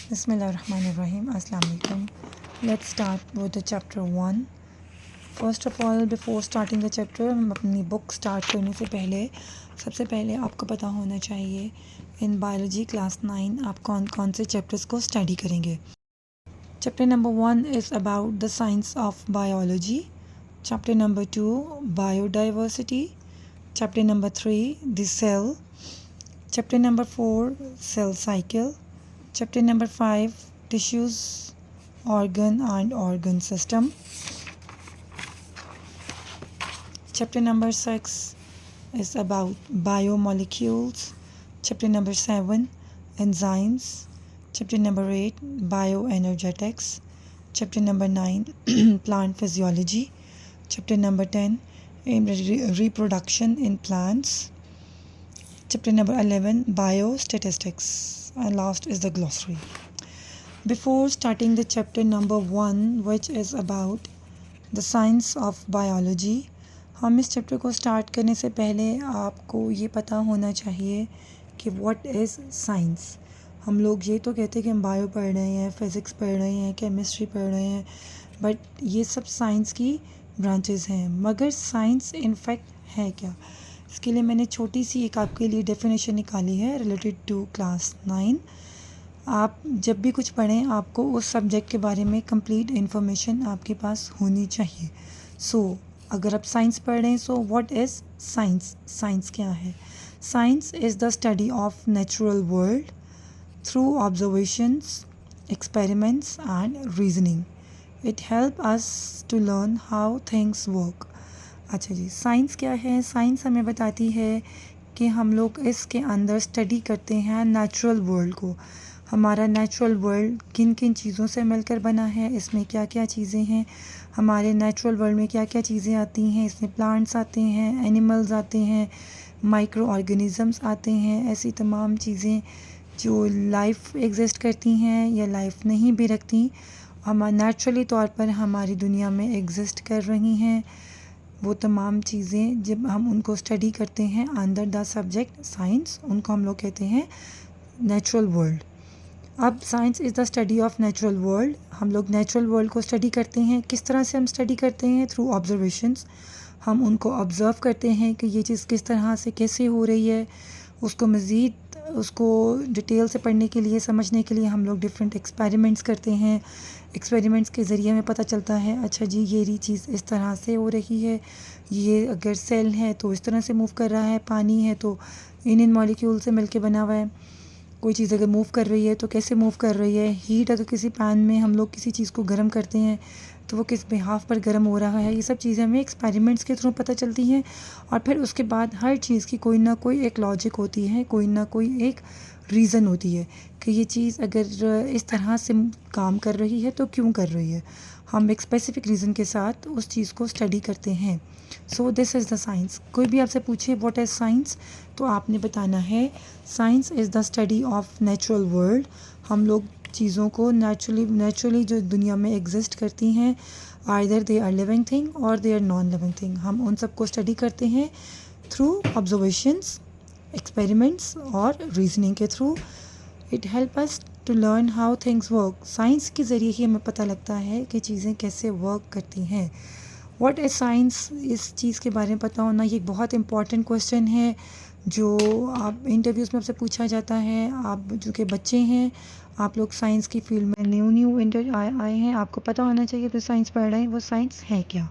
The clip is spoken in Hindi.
Bismillahirrahmanirrahim. Assalamu alaikum. Let's start with the chapter 1. First of all, before starting the chapter, हम अपनी बुक स्टार्ट करने से पहले सबसे पहले आपको पता होना चाहिए इन बायोलॉजी क्लास 9 आप कौन कौन से चैप्टर्स को स्टडी करेंगे. Chapter number 1 is about the science of biology. Chapter number 2, biodiversity. Chapter number 3, the cell. Chapter number 4, cell cycle. Chapter number 5, tissues, organ and organ system. Chapter number 6 is about biomolecules. Chapter number 7, enzymes. Chapter number 8, bioenergetics. Chapter number 9, plant physiology. Chapter number 10, reproduction in plants. Chapter number 11, biostatistics. And last is the glossary. Before starting the chapter number 1, which is about the science of biology, हम इस चैप्टर को स्टार्ट करने से पहले आपको ये पता होना चाहिए कि व्हाट इज़ साइंस. हम लोग ये तो कहते हैं कि हम बायो पढ़ रहे हैं, फिज़िक्स पढ़ रहे हैं, केमिस्ट्री पढ़ रहे हैं, बट ये सब साइंस की ब्रांचेस हैं. मगर साइंस इनफैक्ट है क्या, इसके लिए मैंने छोटी सी एक आपके लिए डेफिनेशन निकाली है रिलेटेड टू क्लास 9. आप जब भी कुछ पढ़ें आपको उस सब्जेक्ट के बारे में कंप्लीट इन्फॉर्मेशन आपके पास होनी चाहिए. अगर आप साइंस पढ़ रहे हैं so what is science. Science क्या है? Science is the study of natural world through observations, experiments and reasoning. It help us to learn how things work. अच्छा जी, साइंस क्या है? साइंस हमें बताती है कि हम लोग इसके अंदर स्टडी करते हैं नेचुरल वर्ल्ड को. हमारा नेचुरल वर्ल्ड किन किन चीज़ों से मिलकर बना है, इसमें क्या क्या चीज़ें हैं, हमारे नेचुरल वर्ल्ड में क्या क्या चीज़ें आती हैं. इसमें प्लांट्स आते हैं, एनिमल्स आते हैं, माइक्रो ऑर्गेनिज़म्स आते हैं. ऐसी तमाम चीज़ें जो लाइफ एग्जिस्ट करती हैं या लाइफ नहीं भी रखती, हम नेचुरली तौर पर हमारी दुनिया में एग्जिस्ट कर रही हैं. वो तमाम चीज़ें जब हम उनको स्टडी करते हैं अंडर द सब्जेक्ट साइंस, उनको हम लोग कहते हैं नेचुरल वर्ल्ड. अब science is the study of natural world. हम लोग नेचुरल वर्ल्ड को स्टडी करते हैं. किस तरह से हम स्टडी करते हैं? Through observations. हम उनको ऑब्ज़र्व करते हैं कि ये चीज़ किस तरह से कैसे हो रही है. उसको मज़ीद उसको डिटेल से पढ़ने के लिए, समझने के लिए हम लोग डिफरेंट एक्सपेरिमेंट्स करते हैं. एक्सपेरिमेंट्स के ज़रिए हमें पता चलता है अच्छा जी ये चीज़ इस तरह से हो रही है, ये अगर सेल है तो इस तरह से मूव कर रहा है, पानी है तो इन मॉलिक्यूल से मिलके बना हुआ है. कोई चीज़ अगर मूव कर रही है तो कैसे मूव कर रही है. हीट अगर किसी पैन में हम लोग किसी चीज़ को गर्म करते हैं तो वो किस बिहाफ पर गर्म हो रहा है. ये सब चीज़ें हमें एक्सपेरिमेंट्स के थ्रू पता चलती हैं. और फिर उसके बाद हर चीज़ की कोई ना कोई एक लॉजिक होती है, कोई ना कोई एक रीज़न होती है कि ये चीज़ अगर इस तरह से काम कर रही है तो क्यों कर रही है. हम एक स्पेसिफिक रीज़न के साथ उस चीज़ को स्टडी करते हैं. So this is the science. कोई भी आपसे पूछे व्हाट इज़ साइंस तो आपने बताना है science is the study of natural world. हम लोग चीज़ों को नेचुरली जो दुनिया में एग्जिस्ट करती हैं, either they are living thing और they are non living thing, हम उन सब को स्टडी करते हैं थ्रू ऑब्जर्वेशंस, एक्सपेरिमेंट्स और रीजनिंग के through. It help us to learn how things work. Science के ज़रिए ही हमें पता लगता है कि चीज़ें कैसे वर्क करती हैं. व्हाट इज़ साइंस, इस चीज़ के बारे में पता होना ये एक बहुत इंपॉर्टेंट क्वेश्चन है जो आप इंटरव्यूज़ में आपसे पूछा जाता है. आप जो कि बच्चे हैं, आप लोग साइंस की फील्ड में न्यू आए हैं, आपको पता होना चाहिए तो साइंस पढ़ रहे हैं वो साइंस है क्या.